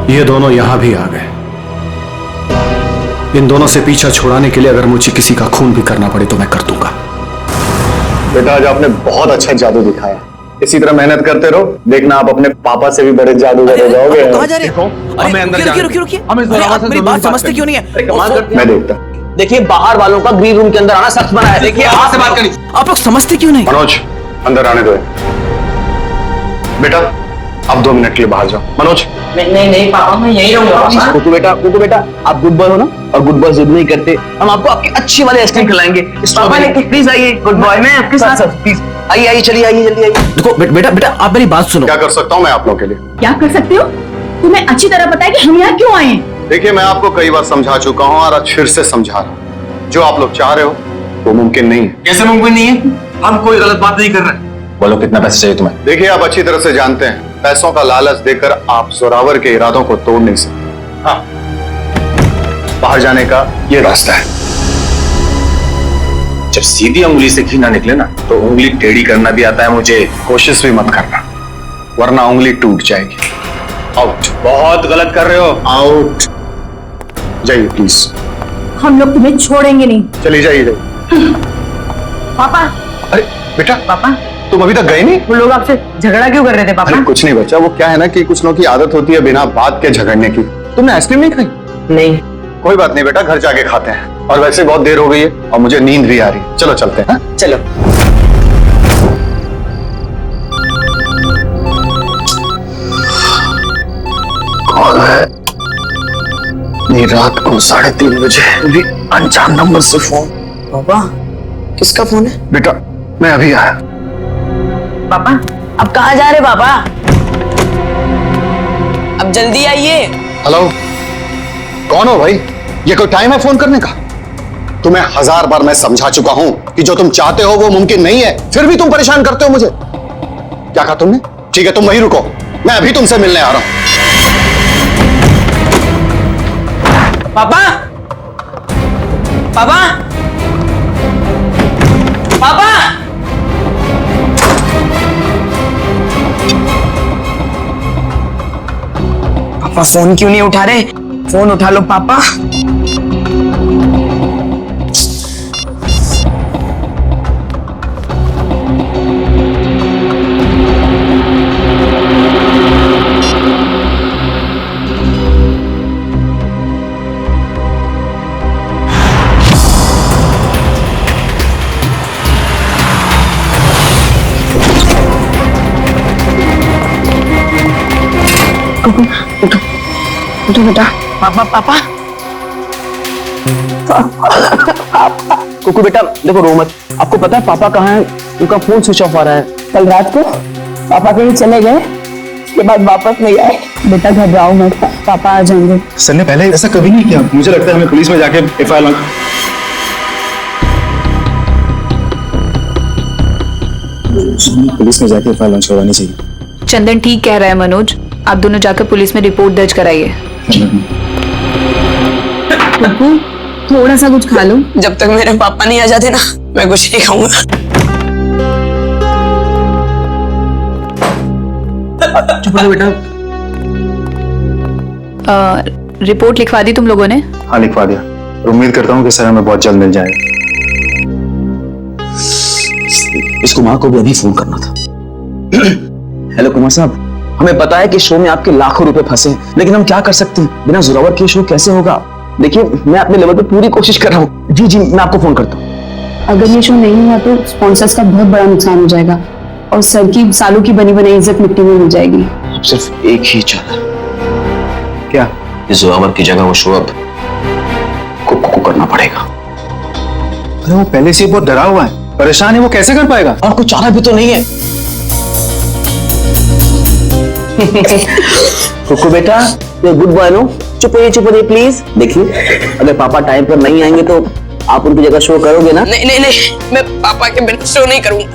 ये दोनों यहां भी आ गए। इन दोनों से पीछा छुड़ाने के लिए अगर मुझे किसी का खून भी करना पड़े तो मैं कर दूंगा। बेटा आज आपने बहुत अच्छा जादू दिखाया, इसी तरह मेहनत करते रहो, देखना आप अपने पापा से भी बड़े जादूगर हो जाओगे। कहां जा रहे हो? हमें अंदर जाने दो। रुकिए। मेरी बात समझते क्यों नहीं है? मैं देखता। देखिए बाहर वालों का ग्रीन रूम के अंदर आना सख्त मना है। देखिए आपसे बात करनी। आप लोग समझते क्यों नहीं? मनोज अंदर आने दो। बेटा आप 2 मिनट के लिए बाहर जाओ। मनोज नहीं पापा मैं यही रहूंगा। कुकू बेटा आप गुड बॉय हो ना, और गुड बॉय जिद नहीं करते। हम आपको आपकी अच्छी वाली आइसक्रीम खिलाएंगे। प्लीज आइए गुड बॉय, मैं आपके साथ प्लीज आइए चलिए आइए जल्दी आइए। देखो बेटा आप मेरी बात सुनो। क्या कर सकता हूँ मैं आप लोगों के लिए? क्या कर सकते हो? तुम्हें अच्छी तरह पता है कि हम यहाँ क्यों आए हैं। देखिए मैं आपको कई बार समझा चुका हूँ और आज फिर से समझा रहा हूँ, जो आप लोग चाह रहे हो वो मुमकिन नहीं है। कैसे मुमकिन नहीं है? हम कोई गलत बात नहीं कर रहे। बोलो कितना पैसे चाहिए तुम्हें? देखिए आप अच्छी तरह से जानते हैं पैसों का लालच देकर आप जोरावर के इरादों को तोड़ नहीं सकते। हाँ, बाहर जाने का ये रास्ता है। जब सीधी उंगली से घी ना निकले ना तो उंगली टेढ़ी करना भी आता है मुझे। कोशिश भी मत करना वरना उंगली टूट जाएगी। आउट। बहुत गलत कर रहे हो। आउट। जाइए प्लीज। हम लोग तुम्हें छोड़ेंगे नहीं। चलिए जाइए। पापा। अरे बेटा पापा तुम अभी तक गए नहीं? वो लोग आपसे झगड़ा क्यों कर रहे थे पापा? अरे कुछ नहीं बच्चा, वो क्या है ना कि कुछ लोगों की आदत होती है बिना बात के झगड़ने की। तुमने आइसक्रीम नहीं खाई? नहीं। कोई बात नहीं बेटा, घर जाके खाते हैं। और वैसे बहुत देर हो गई है और मुझे नींद भी आ रही है। चलो चलते हैं। चलो। कौन है? नहीं, रात को 3:30 बजे भी अनजान नंबर से फोन। पापा किसका फोन है? बेटा मैं अभी आया। पापा अब कहाँ जा रहे पापा? अब जल्दी आइए। हेलो, कौन हो भाई? ये कोई टाइम है फोन करने का? तुम्हें 1000 बार मैं समझा चुका हूं कि जो तुम चाहते हो वो मुमकिन नहीं है, फिर भी तुम परेशान करते हो मुझे। क्या कहा तुमने? ठीक है तुम वहीं रुको, मैं अभी तुमसे मिलने आ रहा हूं। पापा पापा पापा पापा फोन क्यों नहीं उठा रहे? फोन उठा लो पापा। उठो बेटा। पापा पापा कुकू बेटा देखो रो मत। आपको पता है पापा कहाँ हैं? उनका फोन स्विच ऑफ आ रहा है। कल रात को पापा कहीं चले गए, उसके बाद वापस नहीं आए। बेटा घबराओ मत, पापा आ जाएंगे। सर ने पहले ऐसा कभी नहीं किया। मुझे लगता है हमें पुलिस में जाके FIR लॉन्च करवानी चाहिए। चंदन ठीक कह रहा है मनोज, आप दोनों जाकर पुलिस में रिपोर्ट दर्ज कराइए। थोड़ा सा कुछ खा लो। जब तक मेरे पापा नहीं आ जाते ना मैं कुछ नहीं खाऊंगा। चुप रहो बेटा। रिपोर्ट लिखवा दी तुम लोगों ने? हाँ लिखवा दिया। उम्मीद करता हूँ कि सर हमें बहुत जल्द मिल जाएगा। इसको माँ को भी अभी फोन करना था। हेलो कुमार साहब, हमें पता है कि शो में आपके लाखों रुपए फंसे हैं, लेकिन हम क्या कर सकते हैं? बिना जोरावर के शो कैसे होगा? देखिए मैं अपने लेवल पे पूरी कोशिश कर रहा हूँ। जी मैं आपको फोन करता हूँ। अगर ये शो नहीं हुआ तो स्पॉन्सर्स का बहुत बड़ा नुकसान हो जाएगा और सर की सालों की बनी बनाई इज्जत मिट्टी में मिल जाएगी। अब सिर्फ एक ही चाल है। क्या? इस जोरावर की जगह वो शो अब कुकू को करना पड़ेगा। अरे वो पहले से बहुत डरा हुआ है, परेशान है, वो कैसे कर पाएगा? और कुछ चारा भी तो नहीं है। कुकू बेटा ये गुड बॉय नो, चुप रहिए प्लीज। देखिए अगर पापा टाइम पर नहीं आएंगे तो आप उनकी जगह शो करोगे ना? नहीं मैं पापा के बिना शो नहीं करूंगा।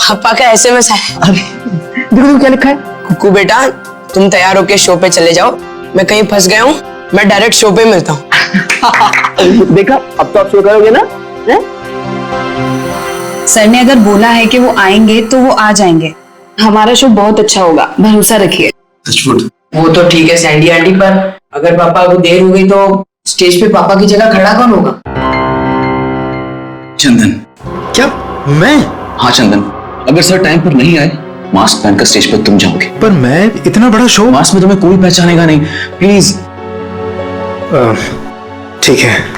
पापा का SMS है। अरे देखो क्या लिखा है। कुकू बेटा तुम तैयार होके शो पे चले जाओ, मैं कहीं फंस गया हूँ, मैं डायरेक्ट शो पे मिलता हूँ। देखा अब तो आप शो करोगे ना? सर ने अगर बोला है कि वो आएंगे तो वो आ जाएंगे। हमारा शो बहुत अच्छा होगा, भरोसा रखिए। वो तो ठीक है सैंडी आंटी, पर अगर पापा को देर हो गई तो स्टेज पे पापा की जगह खड़ा कौन होगा? चंदन। क्या मैं? हाँ चंदन, अगर सर टाइम पर नहीं आए, मास्क पहनकर स्टेज पर तुम जाओगे। पर मैं इतना बड़ा शो। मास्क में तुम्हें कोई पहचानेगा नहीं, प्लीज। ठीक है।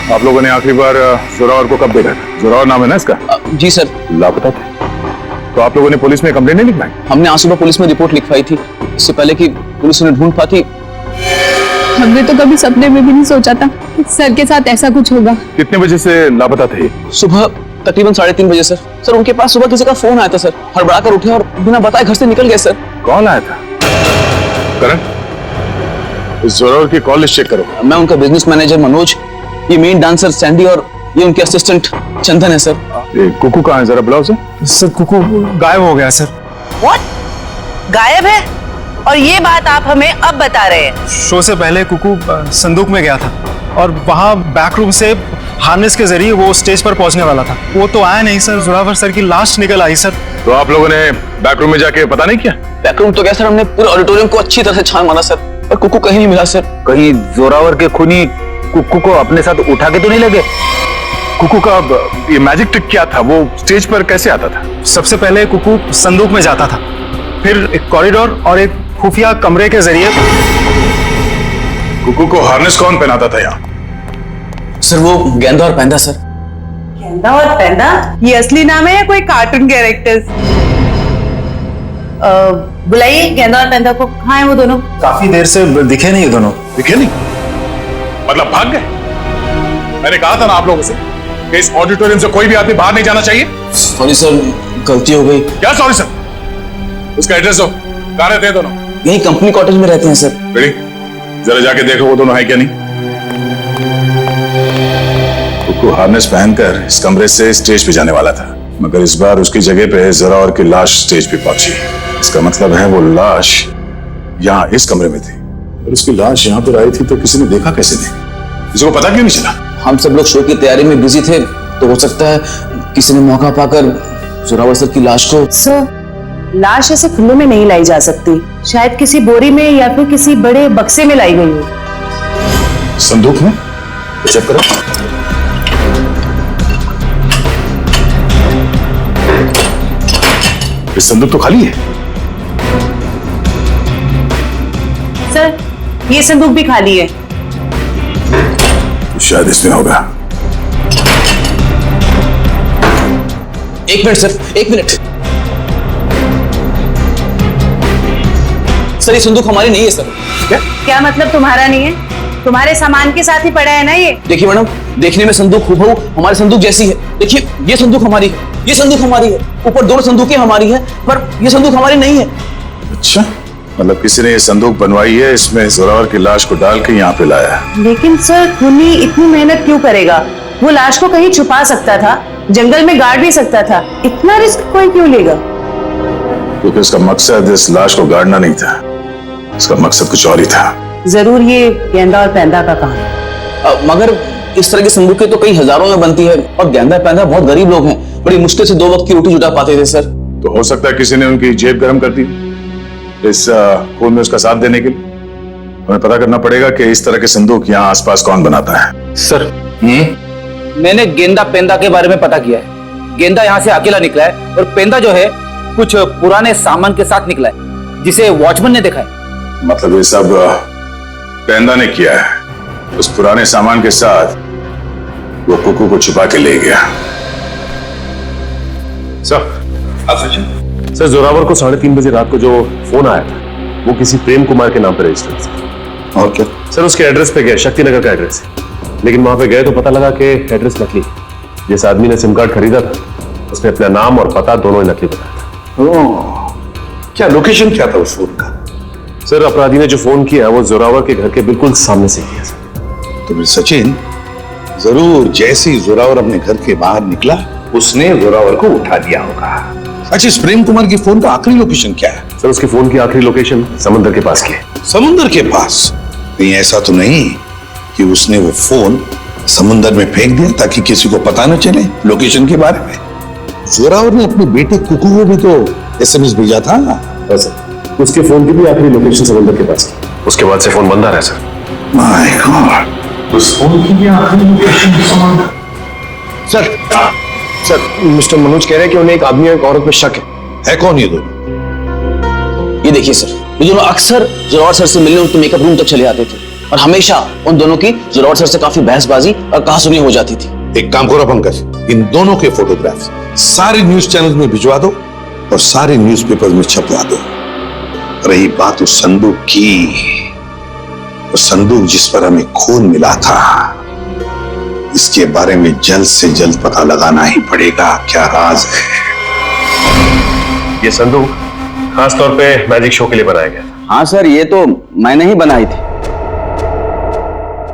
आप लोगों ने आखिरी बार जोरावर को कब देखा था? जोरावर नाम है ना इसका? जी सर। लापता थे तो आप लोगों ने पुलिस में कंप्लेंट नहीं लिखवाई? हमने आज सुबह पुलिस में रिपोर्ट लिखवाई थी, इससे पहले कि पुलिस उन्हें ढूंढ पाती। हमने तो कभी सपने में भी नहीं सोचा था कि सर के साथ ऐसा कुछ होगा। कितने बजे से लापता थे? सुबह तकरीबन 3:30 बजे सर। सर उनके पास सुबह किसी का फोन आया था सर, हड़बड़ा कर उठे और बिना बताए घर से निकल गए सर। कौन आया था? करण, इस जोरावर की कॉल लिस्ट चेक करो। मैं उनका बिजनेस मैनेजर मनोज, ये मेन डांसर सैंडी और ये उनके असिस्टेंट चंदन है सर। ये कुकू कहाँ है, जरा बुलाओ उसे। सर कुकू गायब हो गया सर। What? गायब है? और ये बात आप हमें अब बता रहे हैं? शो से पहले कुकू संदूक में गया था और वहाँ बैक रूम से हार्नेस के जरिए वो स्टेज पर पहुंचने वाला था। वो तो आया नहीं सर, जोरावर सर की लाश निकल आई सर। तो आप लोगों ने बैक रूम में जाके पता नहीं किया? बैक रूम तो क्या सर, हमने पूरे ऑडिटोरियम को अच्छी तरह से छान मारा सर, पर कुकू कहीं नहीं मिला सर। कहीं जोरावर के खूनी कुकू को अपने साथ उठा के तो नहीं लगे? कुकू का ये मैजिक ट्रिक क्या था? वो स्टेज पर कैसे आता था? सबसे पहले कुकू संदूक में जाता था, फिर एक कॉरिडोर और एक खुफिया कमरे के जरिए। कुकू को हार्नेस कौन पहनाता था यहाँ? सर वो गेंदा और पैंदा सर। गेंदा और पैंदा? ये असली नाम है या कोई कार्टून कैरेक्टर्स? बुलाइए गेंदा और पैंदा को। कहाँ है वो दोनों? काफी देर से दिखे नहीं ये दोनों। दिखे नहीं? मतलब भाग गए? मैंने कहा था ना आप लोगों से कि इस ऑडिटोरियम से कोई भी आदमी बाहर नहीं जाना चाहिए। सॉरी सर, गलती हो गई। क्या सॉरी सर? उसका एड्रेस दो। कहाँ रहते हैं दोनों? यही कंपनी क्वार्टर में रहते हैं सर। जरा जाके देखो वो दोनों है क्या नहीं। कुकू हार्नेस पहनकर इस कमरे से स्टेज पे जाने वाला था, मगर इस बार उसकी जगह पे जोरावर की लाश स्टेज पे पहुंची। इसका मतलब है वो लाश यहाँ इस कमरे में थी, और उसकी लाश यहाँ पर आई थी तो किसी ने देखा कैसे नहीं? किसी को पता क्यों नहीं चला? हम सब लोग शो की तैयारी में बिजी थे, तो हो सकता है किसी ने मौका पाकर जोरावर सर की लाश को। सर, लाश ऐसे खुले में नहीं लाई जा सकती, शायद किसी बोरी में या फिर किसी बड़े बक्से में लाई गई हो। संदूक में चेक करो। ये संदूक तो खाली है। सर, ये संदूक भी खाली है। तो शायद इसमें होगा। एक मिनट सर, एक मिनट। सर ये संदूक हमारी नहीं है सर। क्या मतलब तुम्हारा नहीं है? तुम्हारे सामान के साथ ही पड़ा है ना ये। देखिए मैडम, देखने में संदूक हूबहू हमारे संदूक जैसी है। देखिए ये संदूक हमारी है, ये संदूक हमारी है, ऊपर दोनों संदूकें हमारी है, पर ये संदूक हमारी नहीं है। अच्छा, मतलब किसी ने ये संदूक बनवाई है, इसमें जोरावर की लाश को डाल के यहाँ पे लाया। लेकिन सर, खूनी इतनी मेहनत क्यों करेगा? वो लाश को कहीं छुपा सकता था, जंगल में गाड़ भी सकता था, इतना रिस्क कोई क्यों लेगा? क्योंकि उसका मकसद इस लाश को गाड़ना नहीं था, उसका मकसद कुछ और ही था। जरूर ये गेंदा और पैंदा का काम है। मगर इस तरह की संदूकें तो कई हजारों में बनती है, और गेंदा पैंदा बहुत गरीब लोग हैं, बड़ी मुश्किल से 2 वक्त की रोटी जुटा पाते थे सर। तो हो सकता है किसी ने उनकी जेब गर्म कर दी इस खून में उसका साथ देने के लिए। हमें पता करना पड़ेगा कि इस तरह के संदूक यहाँ आसपास कौन बनाता है। सर, मैंने गेंदा पेंदा के बारे में पता किया है। गेंदा यहाँ से अकेला निकला है, और पेंदा जो है कुछ पुराने सामान के साथ निकला है, जिसे वॉचमैन ने देखा है। मतलब ये सब पेंदा ने किया है। उस पुराने सामान के साथ वो कुकू को छुपा के ले गया। सर, जोरावर को 3:30 बजे रात को जो फोन आया था वो किसी प्रेम कुमार के नाम पर रजिस्टर्ड था। और क्या? सर उसके एड्रेस पे गए, शक्तिनगर का एड्रेस है, लेकिन वहां पे गए तो पता लगा कि एड्रेस नकली। जिस आदमी ने सिम कार्ड खरीदा था उसने अपना नाम और पता दोनों ही नकली बताया था। क्या लोकेशन क्या था उस फोन का? सर अपराधी ने जो फोन किया वो जोरावर के घर के बिल्कुल सामने से किया सर। तो फिर सचिन जरूर जैसे ही जोरावर अपने घर के बाहर निकला उसने जोरावर को उठा दिया होगा। अच्छा, इस प्रेम कुमार की फोन का आखिरी लोकेशन क्या है? सर उसकी फोन की आखिरी लोकेशन समुद्र के पास की है। समुद्र के पास? नहीं, ऐसा तो नहीं कि उसने वो फोन समुद्र में फेंक दिया ताकि किसी को पता न चले लोकेशन के बारे में। जोरावर ने अपने बेटे कुकू को भी तो SMS भेजा था। सर उसके फोन की भी आखिरी लोकेशन समुद्र के पास की। उसके बाद से फोन बंद आ रहा है सर। माय गॉड, उस फोन की भी आखिरी लोकेशन समुद्र। सर, मिस्टर मनोज कह रहे हैं कि उन्हें एक आदमी और एक औरत पे शक है। कौन ये दोनों? ये देखिए सर, ये दोनों अक्सर जोरावर सर से मिलने उनके मेकअप रूम तक चले आते थे, और हमेशा उन दोनों की जोरावर सर से काफी बहसबाजी और कहासुनी हो जाती थी। एक काम करो पंकज, इन दोनों के फोटोग्राफ्स सारे न्यूज चैनल में भिजवा दो और सारे न्यूज़पेपर में छपवा दो। रही बात उस संदूक की, वो संदूक जिस पर हमें खून मिला था, इसके बारे में जल्द से जल्द पता लगाना ही पड़ेगा, क्या राज है। ये संदूक खास तौर पे मैजिक शो के लिए बनाया गया था। हाँ सर, ये तो मैंने ही बनाई थी।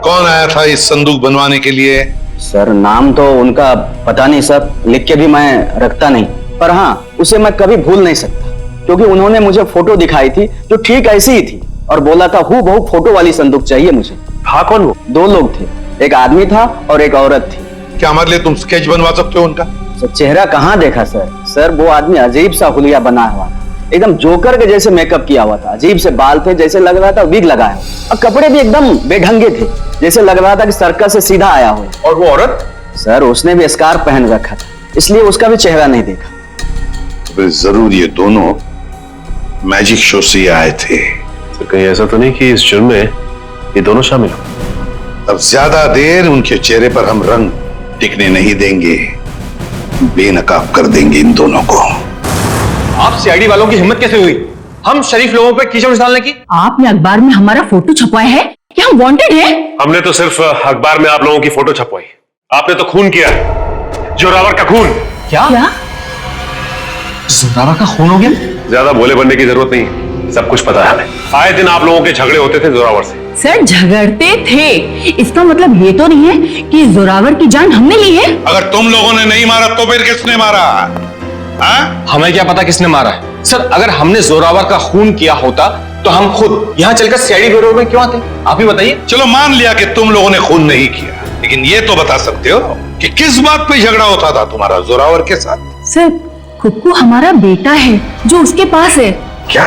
कौन आया था इस संदूक बनवाने के लिए? सर नाम तो उनका पता नहीं सर, लिख के भी मैं रखता नहीं, पर हाँ उसे मैं कभी भूल नहीं सकता, क्योंकि उन्होंने मुझे फोटो दिखाई थी जो ठीक ऐसी ही थी, और बोला था हूबहू फोटो वाली संदूक चाहिए मुझे। था कौन वो? 2 लोग थे, एक आदमी था और एक औरत थी। क्या हमारे लिए तुम स्केच बनवा सकते हो उनका? सर चेहरा कहाँ देखा सर, वो आदमी अजीब सा हुलिया बना हुआ था, एकदम जोकर के जैसे मेकअप किया हुआ था, अजीब से बाल थे, जैसे लग रहा था विग लगाया हो, और कपड़े भी एकदम बेढंगे थे, जैसे लग रहा था कि सर्कस से सीधा आया हो। और वो औरत? सर उसने भी स्कार्फ पहन रखा था, इसलिए उसका भी चेहरा नहीं देखा। तो जरूर ये दोनों मैजिक शो से आए थे। सर कहीं ऐसा तो नहीं कि इस जुर्म में ये दोनों शामिल हो? अब ज्यादा देर उनके चेहरे पर हम रंग टिकने नहीं देंगे, बेनकाब कर देंगे इन दोनों को। आप सीआईडी वालों की हिम्मत कैसे हुई हम शरीफ लोगों पे कीचड़ डालने की? आपने अखबार में हमारा फोटो छपवाया है कि हम वांटेड हैं? हमने तो सिर्फ अखबार में आप लोगों की फोटो छपवाई, आपने तो खून किया है, जोरावर का खून। क्या? क्या? जोरावर का खून हो गया? ज्यादा भोले बनने की जरूरत नहीं, सब कुछ पता है हमें। आए दिन आप लोगों के झगड़े होते थे जोरावर से। सर झगड़ते थे, इसका मतलब ये तो नहीं है कि जोरावर की जान हमने ली है। अगर तुम लोगों ने नहीं मारा तो फिर किसने मारा? हमें क्या पता किसने मारा है सर। अगर हमने जोरावर का खून किया होता तो हम खुद यहाँ चलकर सीआईडी ब्यूरो में क्यों आते? आप ही बताइए। चलो मान लिया कि तुम लोगों ने खून नहीं किया, लेकिन ये तो बता सकते हो कि किस बात पे झगड़ा होता था तुम्हारा जोरावर के साथ? सर कुक्कू हमारा बेटा है जो उसके पास है। क्या?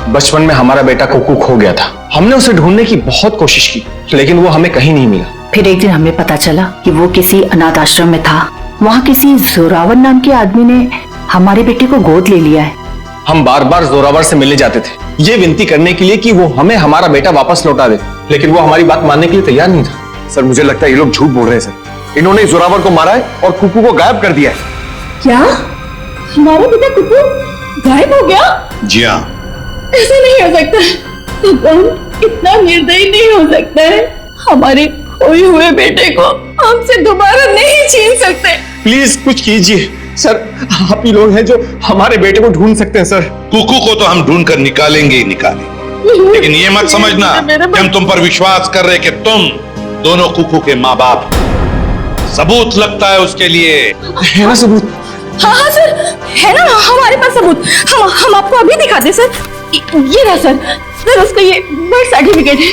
बचपन में हमारा बेटा कुक्कू खो गया था। हमने उसे ढूंढने की बहुत कोशिश की, लेकिन वो हमें कहीं नहीं मिला। फिर एक दिन हमें पता चला कि वो किसी अनाथ आश्रम में था। वहाँ किसी जोरावर नाम के आदमी ने हमारे बेटे को गोद ले लिया है। हम बार बार जोरावर से मिलने जाते थे, ये विनती करने के लिए कि वो हमें हमारा बेटा वापस लौटा दे, लेकिन वो हमारी बात मानने के लिए तैयार नहीं था। सर मुझे लगता है ये लोग झूठ बोल रहे हैं सर। इन्होंने जोरावर को मारा है और कुक्कू को गायब कर दिया है। क्या हमारा बेटा कुक्कू गायब हो गया? जी हाँ। ऐसा नहीं हो सकता, भगवान इतना निर्दयी नहीं हो सकता है। हमारे खोए हुए बेटे को हमसे दोबारा नहीं छीन सकते। प्लीज कुछ कीजिए सर, आप ही लोग हैं जो हमारे बेटे को ढूंढ सकते हैं सर। कुक्कू को तो हम ढूंढ कर निकालेंगे ही निकालेंगे, लेकिन ये मत समझना कि हम तुम पर विश्वास कर रहे कि तुम दोनों कुक्कू के माँ बाप। सबूत लगता है उसके लिए। है ना सबूत? हाँ सर, है ना हमारे पास सबूत। हम आपको अभी दिखा दे सर। ये रहा सर उसका ये बर्थ सर्टिफिकेट है।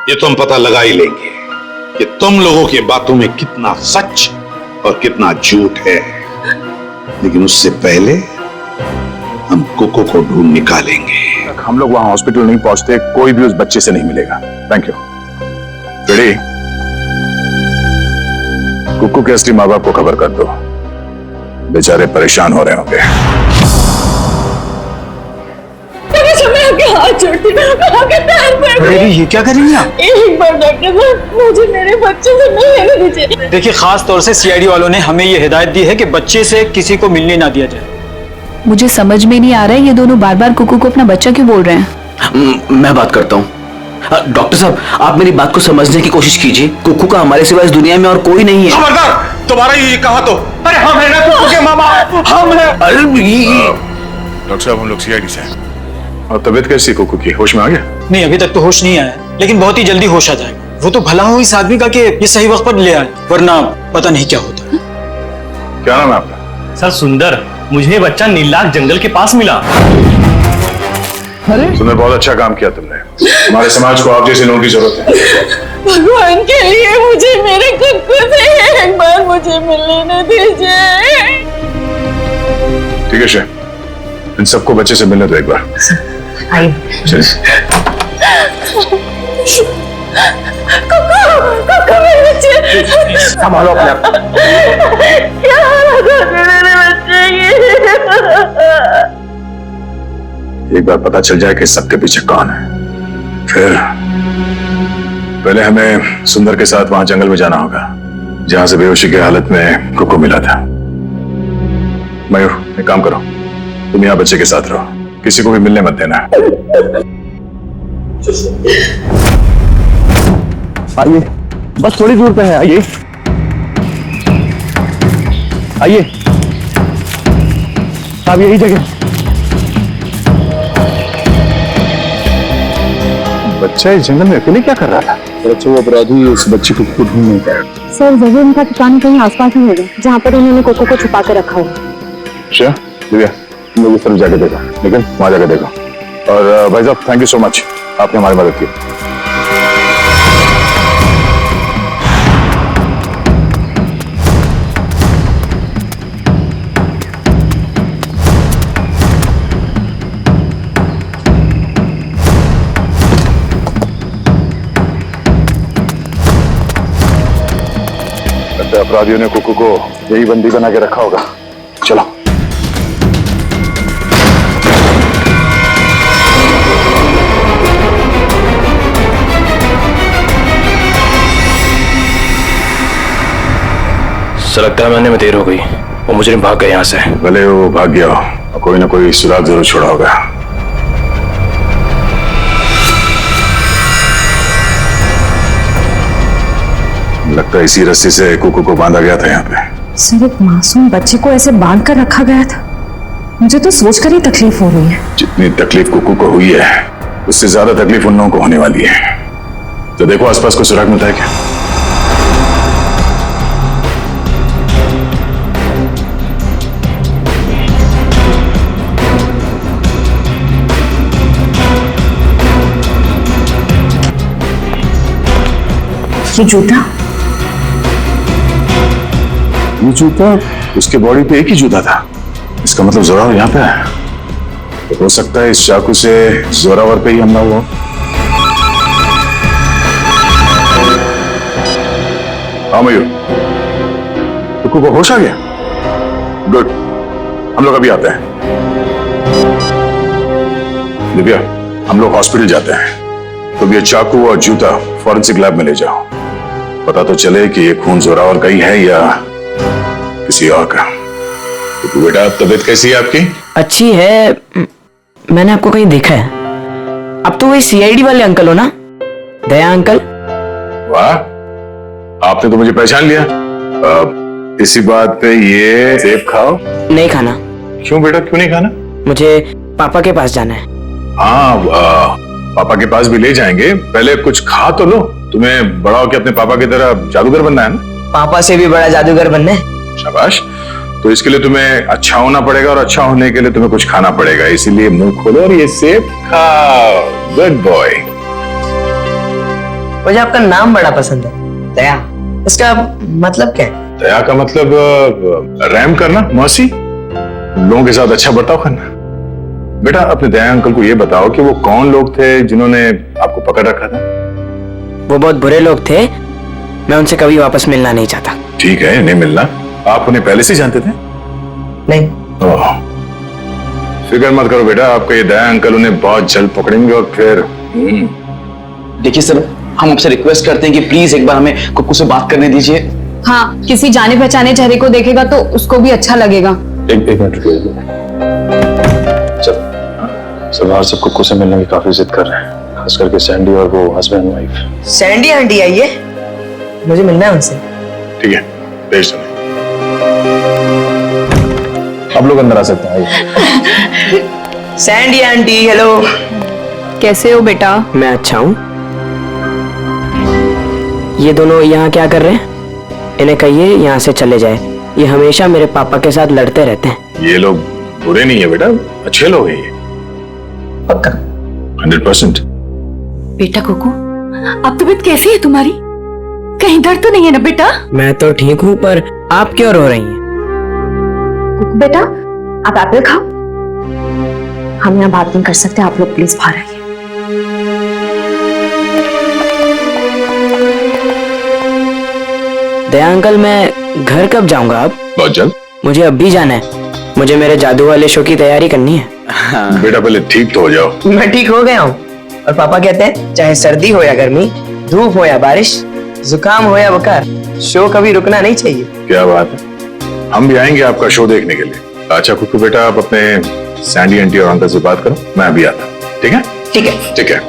ये तो हम पता लगा ही लेंगे कि तुम लोगों की बातों में कितना सच और कितना झूठ है, लेकिन उससे पहले हम कुक्कू को ढूंढ निकालेंगे। हम लोग वहां हॉस्पिटल नहीं पहुंचते, कोई भी उस बच्चे से नहीं मिलेगा। Thank you. रेडी? कुक्कू के असली माँ बाप को खबर कर दो, बेचारे परेशान हो रहे होंगे। हाथ जोड़ती हूँ, ये क्या कर रही हैं आप? एक बार डॉक्टर साहब मुझे मेरे बच्चे से मिलने दीजिए। देखिए, खास तौर से सीआईडी वालों ने हमें ये हिदायत दी है कि बच्चे से किसी को मिलने ना दिया जाए। मुझे समझ में नहीं आ रहा है ये दोनों बार बार कुक्कू को अपना बच्चा क्यों बोल रहे हैं। मैं बात करता हूँ। डॉक्टर साहब आप मेरी बात को समझने की कोशिश कीजिए। कुक्कू का हमारे सिवा इस दुनिया में और कोई नहीं है। खबरदार, तुम्हारा ये कहा तो। अरे हम है ना कुक्कू के माँ बाप, हम है। डॉक्टर साहब हम लोग सीआईडी से हैं। और तबीयत कैसी कुक्कू की? होश में आ गया? नहीं, अभी तक तो होश नहीं आया, लेकिन बहुत ही जल्दी होश आ जाएगा। वो तो भला हो इस आदमी का कि ये सही वक्त पर ले आए, वरना पता नहीं क्या होता। क्या नाम है आपका? सर सुंदर, मुझे बच्चा नीलाख जंगल के पास मिला। तुमने बहुत अच्छा काम किया। तुमने हमारे समाज को आप जैसे लोगों की जरूरत है। भगवान के लिए मुझे मेरे कुक्कू से एक बार मुझे मिलने दीजिए। ठीक है शे, इन सबको बच्चे से मिलने दो एक बार। चलिए। कुक्कू मेरे बच्चे, संभालो अपने आप। क्या मेरे बच्चे एक बार पता चल जाए कि सबके पीछे कौन है, फिर पहले हमें सुंदर के साथ वहां जंगल में जाना होगा जहां से बेहोशी की हालत में कुक्कू मिला था। मयूर, एक काम करो, तुम यहाँ बच्चे के साथ रहो, किसी को भी मिलने मत देना। आइए, बस थोड़ी दूर पे है। आइए आइए, अब यही जगह। बच्चा इस जंगल में अकेले क्या कर रहा था? अच्छा, वो अपराधी उस बच्चे को ढूंढ नहीं पाया। सर जरूर उनका ठिकाना कहीं आसपास ही होगा जहाँ पर उन्होंने कुक्कू को छुपा कर रखा होगा। अच्छा दिव्या, तुम लोग इस तरफ जाके देखो, लेकिन वहां जाके देखो। और भाई साहब थैंक यू सो मच, आपने हमारी मदद की। अपराधियों ने कुक्कू को यही बंदी बना के रखा होगा। चलो। सर लगता है मरने में देर हो गई, वो मुजरिम भाग गए यहाँ से। भले वो भाग गया हो, कोई ना कोई सुराग जरूर छोड़ा होगा। लगता है इसी रस्सी से कुक्कू को बांधा गया था यहाँ पे। सर, एक मासूम बच्चे को ऐसे बांध कर रखा गया था। मुझे तो सोचकर ही तकलीफ हो रही है। जितनी तकलीफ कुकू को हुई है उससे ज्यादा तकलीफ उन लोगों को होने वाली है। तो देखो आसपास कोई सुराग मिलता है क्या? ये जूता उसके बॉडी पे एक ही जूता था। इसका मतलब जोरावर यहाँ पे है। तो हो सकता है इस चाकू से जोरावर पे ही हमला हुआ। हाँ मयूर, कुकू को होश आ गया? गुड, हम लोग अभी आते हैं। दिव्या, हम लोग हॉस्पिटल जाते हैं। तो ये चाकू और जूता फॉरेंसिक लैब में ले जाओ। पता तो चले कि ये खून जोरावर का ही है या किसी और का। तो बेटा, तबीयत कैसी है आपकी? अच्छी है। मैंने आपको कहीं देखा है। अब तो वही सीआईडी वाले अंकल हो ना, दया अंकल? वाह, आपने तो मुझे पहचान लिया। इसी बात पे ये सेब खाओ। नहीं खाना। क्यों बेटा, क्यों नहीं खाना? मुझे पापा के पास जाना है। हाँ, पापा के पास भी ले जाएंगे। पहले कुछ खा तो लो। तुम्हें बड़ा होकर अपने पापा की तरह जादूगर बनना है ना? पापा से भी बड़ा जादूगर बनना है। शाबाश। तो इसके लिए तुम्हें अच्छा होना पड़ेगा और अच्छा होने के लिए तुम्हें कुछ खाना पड़ेगा। इसीलिए मुंह खोलो और ये सेब खाओ। Good boy. मुझे आपका नाम बड़ा पसंद है, दया। इसका मतलब क्या है? दया का मतलब रहम करना, मौसी, लोगों के साथ अच्छा बर्ताव करना। बेटा, अपने दया अंकल को ये बताओ कि वो कौन लोग थे जिन्होंने आपको पकड़ रखा था? वो बहुत बुरे लोग थे। मैं उनसे कभी वापस मिलना नहीं चाहता। ठीक है, नहीं मिलना। आप उन्हें पहले से जानते थे? नहीं। फिक्र मत करो बेटा, आपका ये दया अंकल उन्हें बहुत जल्द पकड़ेंगे और फिर देखिए सर, हम आपसे रिक्वेस्ट करते हैं कि प्लीज एक बार हमें कुकू से बात करने दीजिए। हाँ, किसी जाने पहचाने चेहरे को देखेगा तो उसको भी अच्छा लगेगा। एक मिनट सरदार सब कुकू से मिलने की काफी जिद कर रहे हैं, खास करके सैंडी और वो हस्बैंड वाइफ। सैंडी आंटी आई है, मुझे मिलना है उनसे। ठीक है, भेज दो। आप लोग अंदर आ सकते हैं। Sandy aunty, hello. कैसे हो बेटा? मैं अच्छा हूँ। ये दोनों यहाँ क्या कर रहे हैं? इन्हें कहिए यहाँ से चले जाए। ये हमेशा मेरे पापा के साथ लड़ते रहते हैं। ये लोग बुरे नहीं है बेटा, अच्छे लोग हैं ये। पक्का? 100%। बेटा कुकू, अब तबीयत कैसी है तुम्हारी? कहीं दर्द तो नहीं है ना बेटा? मैं तो ठीक हूँ, पर आप क्यों रो रही हैं? बेटा, आप एप्पल खाओ। हम यहाँ बात नहीं कर सकते, आप लोग प्लीज बाहर आइए। दया अंकल, मैं घर कब जाऊंगा? अब बहुत जल्द। मुझे अब भी जाना है। मुझे मेरे जादू वाले शो की तैयारी करनी है। बेटा पहले ठीक तो हो जाओ। मैं ठीक हो गया हूँ, और पापा कहते हैं चाहे सर्दी हो या गर्मी, धूप हो या बारिश, जुकाम हो या बुखार, शो कभी रुकना नहीं चाहिए। क्या बात है, हम भी आएंगे आपका शो देखने के लिए। अच्छा कुकू बेटा, आप अपने सैंडी आंटी और अंकल से बात करो, मैं अभी आता हूँ। ठीक है? ठीक है। ठीक है।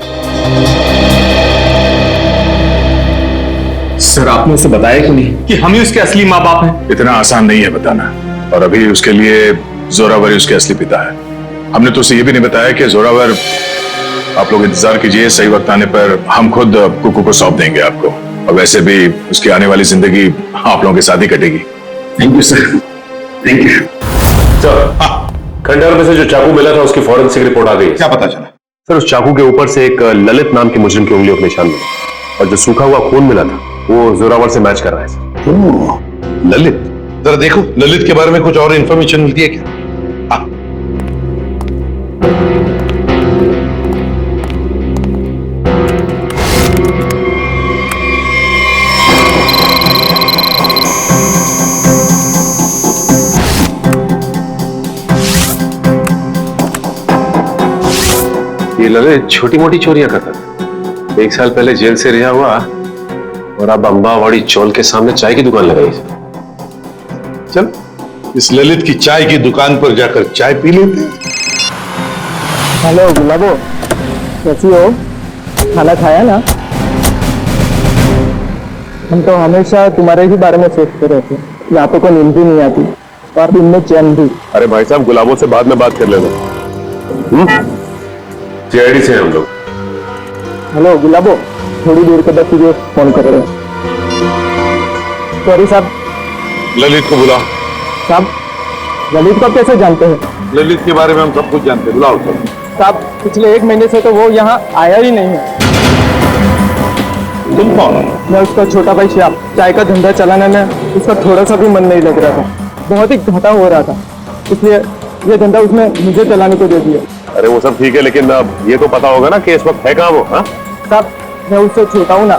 सर, आपने उसे बताया क्यों नहीं कि हम ही उसके असली माँ बाप हैं? इतना आसान नहीं है बताना, और अभी उसके लिए जोरावर उसके असली पिता है। हमने तो उसे ये भी नहीं बताया कि जोरावर, आप लोग इंतजार कीजिए, सही वक्त आने पर हम खुद कुकू को सौंप देंगे आपको। और वैसे भी उसकी आने वाली जिंदगी आप लोगों के साथ ही कटेगी। Thank you sir. Thank you sir. खंडहर में से जो चाकू मिला था उसकी फॉरेंसिक रिपोर्ट आ गई। क्या पता चला? सर, उस चाकू के ऊपर से एक ललित नाम के मुजरिम की उंगलियों के निशान मिले, और जो सूखा हुआ खून मिला था वो जोरावर से मैच कर रहा है सर। ललित, जरा देखो ललित के बारे में कुछ और इंफॉर्मेशन मिलती है क्या? हाँ। ये ललित छोटी मोटी चोरियां करता था। 1 साल पहले जेल से रिहा हुआ, और अब अंबावाड़ी चौल के सामने चाय की दुकान लगाई। चल, इस ललित की चाय की दुकान पर जाकर चाय पी लेते हैं। हेलो गुलाबो, कैसी हो? खाना खाया ना? हम तो हमेशा तुम्हारे ही बारे में सोचते रहते हैं। रातों को नींद भी नहीं आती और दिन में चैन भी। अरे भाई साहब, गुलाबों से बाद में बात कर लेना। सीआईडी से हम लोग। हेलो गुलाबो, थोड़ी देर के बाद तुझे फोन कर रहे हैं। सॉरी साहब। ललित को बुलाओ। साहब, ललित को कैसे जानते हैं? ललित के बारे में हम सब कुछ जानते हैं, बुलाओ उसको। साहब, पिछले 1 महीने से तो वो यहाँ आया ही नहीं है। तुम कौन? मैं उसका छोटा भाई श्याम। चाय का धंधा चलाने में उसका थोड़ा सा भी मन नहीं लग रहा था, बहुत ही घाटा हो रहा था, इसलिए ये धंधा उसने मुझे चलाने को दे दिया। अरे वो सब ठीक है, लेकिन अब ये तो पता होगा ना कि इस वक्त है कहाँ वो? हाँ साहब, मैं उससे छोटा हूँ ना,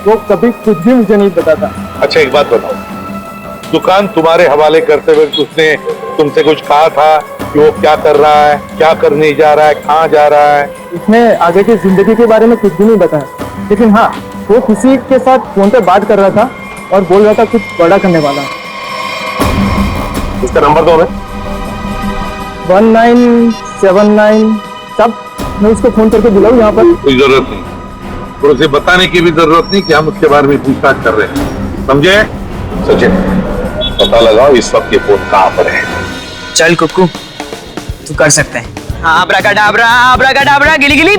वो कभी कुछ भी मुझे नहीं बताता। अच्छा एक बात बताओ, दुकान तुम्हारे हवाले करते हुए उसने तुमसे कुछ कहा था कि वो क्या कर रहा है, क्या करने जा रहा है, कहाँ जा रहा है? उसने आगे की जिंदगी के बारे में कुछ भी नहीं बताया, लेकिन हाँ, वो किसी के साथ फोन पे बात कर रहा था और बोल रहा था कुछ बड़ा करने वाला। उसका नंबर दो हमें। 1979। सब मैं उसको फोन करके बुलाऊं यहाँ पर? कोई जरूरत नहीं, और उसे बताने की भी जरूरत नहीं कि हम उसके बारे में पूछताछ कर रहे हैं, समझे? सचिन, पता लगाओ इस वक्त ये फोन कहाँ पर है। चल कुक्कू, तू कर सकते हैं। आब्राकाडाब्रा, आब्राकाडाब्रा, गिली गिली।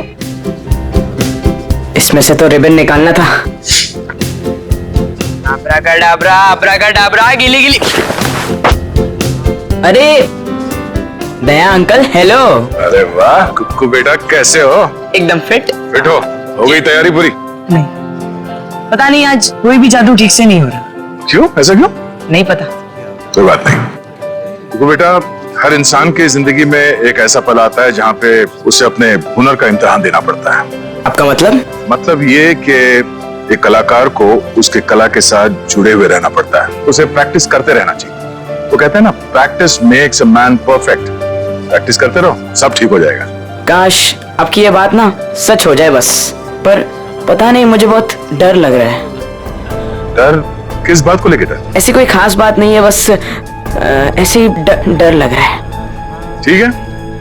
इसमें से तो रिबन निकालना था। आब्राकाडाब्रा, आब्राकाडाब्रा, गिली गिली। अरे दया अंकल, हेलो। अरे वाह कुक्कू बेटा, कैसे हो? एकदम फिट। फिट हो गई तैयारी पूरी? नहीं, पता नहीं आज कोई भी जादू ठीक से नहीं हो रहा। क्यों? ऐसा क्यों? नहीं पता। कोई बात नहीं कुक्कू बेटा, हर इंसान की जिंदगी में एक ऐसा पल आता है जहाँ पे उसे अपने हुनर का इम्तिहान देना पड़ता है। आपका मतलब? मतलब ये कि एक कलाकार को उसके कला के साथ जुड़े हुए रहना पड़ता है, उसे प्रैक्टिस करते रहना चाहिए। वो कहते हैं ना, practice makes a man perfect. Practice करते रहो, सब ठीक हो जाएगा। काश आपकी ये बात ना सच हो जाए बस, पर पता नहीं, मुझे बहुत डर लग रहा है। डर? किस बात को लेकर डर? ऐसी कोई खास बात नहीं है, बस ऐसे ही डर लग रहा है। ठीक है,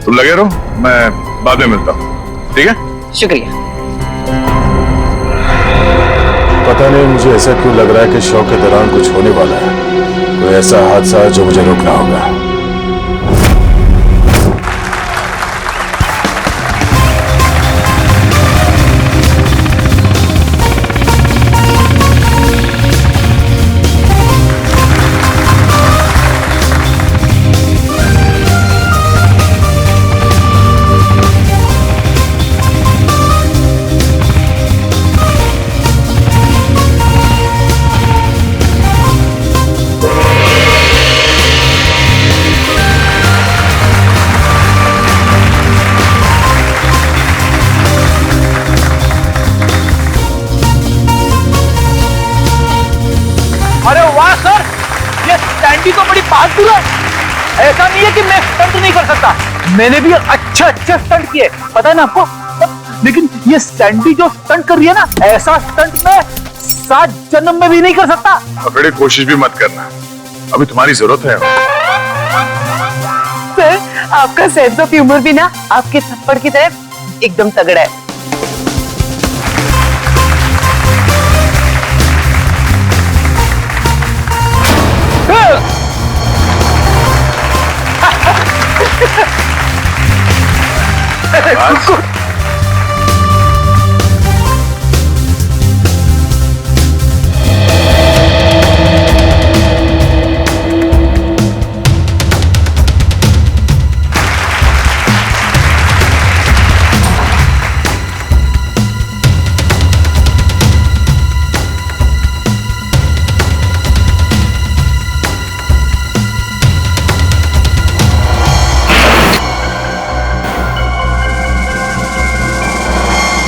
तुम लगे रहो, मैं बाद में मिलता हूँ। ठीक है, शुक्रिया। पता नहीं मुझे ऐसा क्यों लग रहा है कि शो के दौरान कुछ होने वाला है, कोई ऐसा हादसा जो मुझे रोकना होगा। अरे वाह सर, ये सैंडी तो बड़ी बहादुर है। ऐसा नहीं है कि मैं स्टंट नहीं कर सकता, मैंने भी अच्छे अच्छे स्टंट किए, पता है ना आपको। लेकिन ये सैंडी जो स्टंट कर रही है ना, ऐसा स्टंट मैं 7 जन्म में भी नहीं कर सकता। बड़ी कोशिश भी मत करना, अभी तुम्हारी जरूरत है। सर, आपका सेंस ऑफ ह्यूमर भी ना आपके थप्पड़ की तरह एकदम तगड़ा है।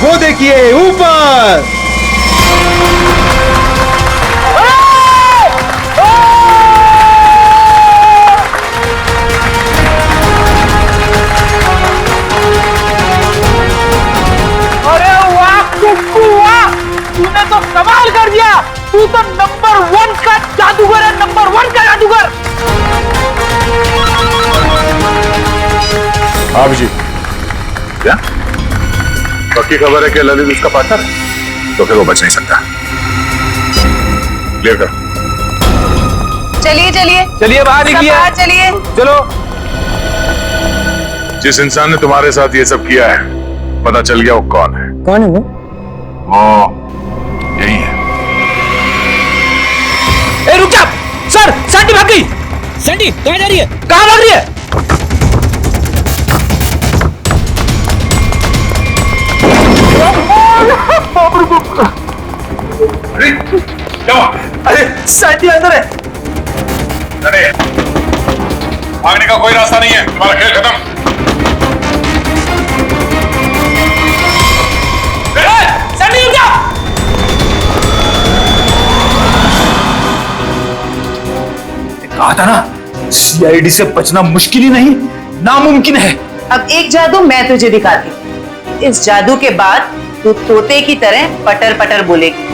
वो देखिए ऊपर। अरे वाह कुक्कू वाह, तूने तो कमाल कर दिया। तू तो नंबर 1 का जादूगर है, नंबर 1 का जादूगर। हाँ जी, क्या पक्की खबर है कि ललित उसका पार्टनर है? तो फिर वो बच नहीं सकता। क्लियर कर। चलिए चलिए चलिए बाहर सब निकलिए। बाहर चलिए। चलो। जिस इंसान ने तुम्हारे साथ ये सब किया है पता चल गया वो कौन है? कौन है वो? वो यही है। ए रुक जा सर, सैंडी भाग गई। सैंडी कहाँ जा रही है? कहाँ भाग रही है? अरे सैंडी अंदर है। अरे भागने का कोई रास्ता नहीं है, तुम्हारा खेल खत्म। सैंडी रुक जा। कहा था ना सीआईडी से बचना मुश्किल ही नहीं नामुमकिन है। अब एक जादू मैं तुझे दिखाती हूँ। इस जादू के बाद तू तोते की तरह पटर पटर बोलेगी।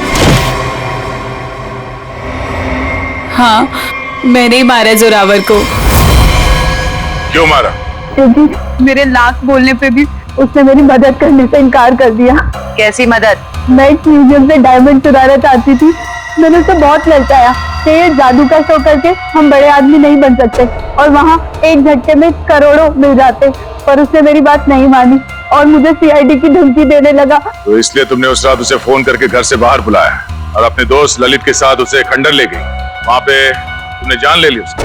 हाँ, मैंने ही मारा जोरावर को। क्यों मारा? क्योंकि मेरे लाख बोलने पे भी उसने मेरी मदद करने से इनकार कर दिया। कैसी मदद? मैं एक म्यूजियम से डायमंड चुराना चाहती थी। मैंने उसे बहुत ललचाया कि ये जादू का शो करके हम बड़े आदमी नहीं बन सकते और वहाँ एक झटके में करोड़ों मिल जाते, पर उसने मेरी बात नहीं मानी और मुझे सीआईडी की धमकी देने लगा। तो इसलिए तुमने उस रात उसे फोन करके घर से बाहर बुलाया और अपने दोस्त ललित के साथ उसे खंडर ले गई। वहां पे तुमने जान ले ली उसकी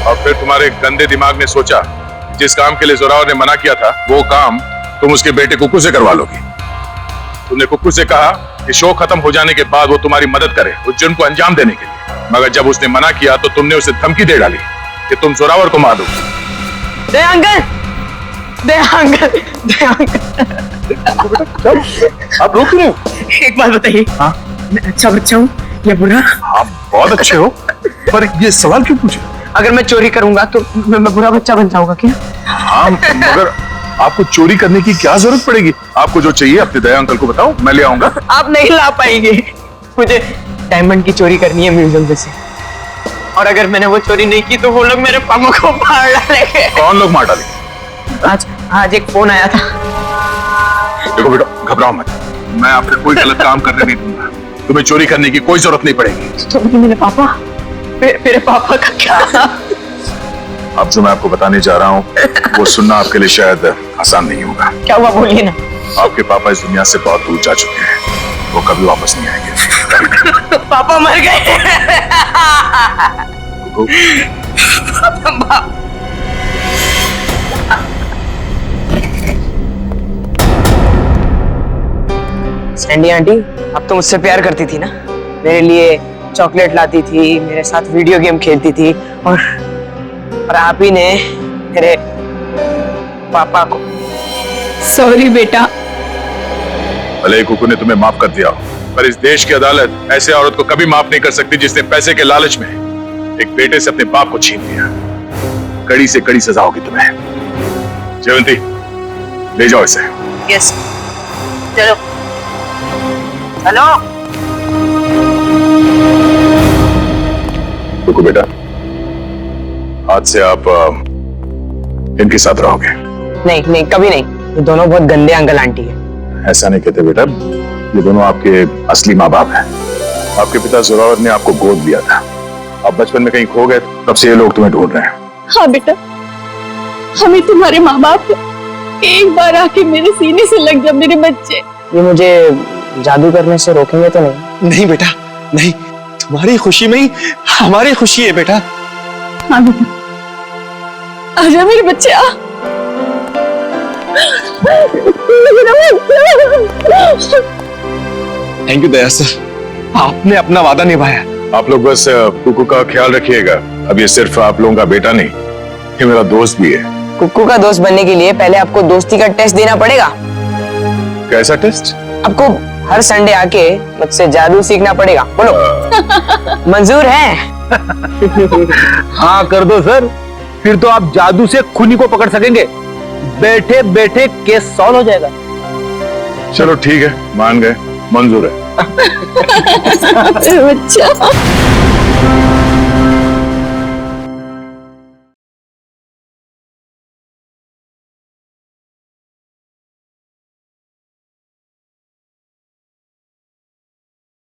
और फिर तुम्हारे गंदे दिमाग ने सोचा जिस काम के लिए जोरावर ने मना किया था वो काम तुम उसके बेटे कुक्कू से करवा लोगी। तुमने कुक्कू से कहा कि शो खत्म हो जाने के बाद वो तुम्हारी मदद करे उस जुर्म को अंजाम देने के लिए, मगर जब उसने मना किया तो तुमने उसे धमकी दे डाली कि तुम जोरावर को मार दोगे। दे अंकल, दे अंकल, दे अंकल। आप रोक रहे हो? एक बात बताइए, मैं अच्छा बच्चा हूँ या बुरा? आप बहुत अच्छे हो, पर ये सवाल क्यों पूछे? अगर मैं चोरी करूंगा तो मैं बुरा बच्चा बन जाऊंगा क्या? हाँ, मगर आपको चोरी करने की क्या जरूरत पड़ेगी? आपको जो चाहिए अपने दया अंकल को बताओ, मैं ले आऊंगा। आप नहीं ला पाएंगे। मुझे डायमंड की चोरी करनी है म्यूजियम से, और अगर मैंने वो चोरी नहीं की तो वो लोग मेरे पापा को मार डालेंगे। कौन लोग मार डालेंगे? आज एक फोन आया था। देखो बेटा, घबराओ मत, मैं आपसे कोई गलत काम करने नहीं दूंगा। तुम्हें चोरी करने की कोई जरूरत नहीं पड़ेगी। तो मेरे पापा, मेरे पापा का क्या? अब जो मैं आपको बताने जा रहा हूँ वो सुनना आपके लिए शायद आसान नहीं होगा। क्या हुआ, बोलिए ना। आपके पापा इस दुनिया से बहुत दूर जा चुके हैं, वो कभी वापस नहीं आएंगे। पापा मर गए। सैंडी आंटी, अब तो मुझसे प्यार करती थी ना, मेरे लिए चॉकलेट लाती थी, मेरे साथ वीडियो गेम खेलती थी, और आप ही ने मेरे पापा को। सॉरी बेटा। भले ही कुकू ने तुम्हें माफ कर दिया, पर इस देश की अदालत ऐसे औरत को कभी माफ नहीं कर सकती जिसने पैसे के लालच में एक बेटे से अपने बाप को छीन लिया। कड़ी से कड़ी सजा होगी तुम्हें। जयवंती, ले जाओ इसे। यस, चलो चलो। कुकू बेटा, आज से आप इनके साथ रहोगे। नहीं नहीं, कभी नहीं। ये दोनों बहुत गंदे अंकल आंटी है। ऐसा नहीं कहते बेटा, ये दोनों आपके असली माँ बाप हैं। आपके पिता जोरावर ने आपको गोद लिया था, आप बचपन में कहीं खो गए, तब से ये लोग तुम्हें ढूंढ रहे हैं। हाँ बेटा, हमें तुम्हारे माँ बाप एक बार आके मेरे सीने से लग जा मेरे बच्चे। ये मुझे जादू करने से रोकेंगे तो नहीं? नहीं बेटा, नहीं, तुम्हारी खुशी में ही हमारी खुशी है बेटा। हाँ बेटा, आजा मेरे बच्चे, आ। थैंक यू दया सर, आपने अपना वादा निभाया। आप लोग बस कुकू का ख्याल रखिएगा। अब ये सिर्फ आप लोगों का बेटा नहीं, ये मेरा दोस्त भी है। कुक्कू का दोस्त बनने के लिए पहले आपको दोस्ती का टेस्ट देना पड़ेगा। कैसा टेस्ट? आपको हर संडे आके मुझसे जादू सीखना पड़ेगा। बोलो, मंजूर है? हाँ कर दो सर, फिर तो आप जादू से खूनी को पकड़ सकेंगे। बैठे बैठे केस सॉल्व हो जाएगा। चलो ठीक है, मान गए, मंजूर है। बच्चा।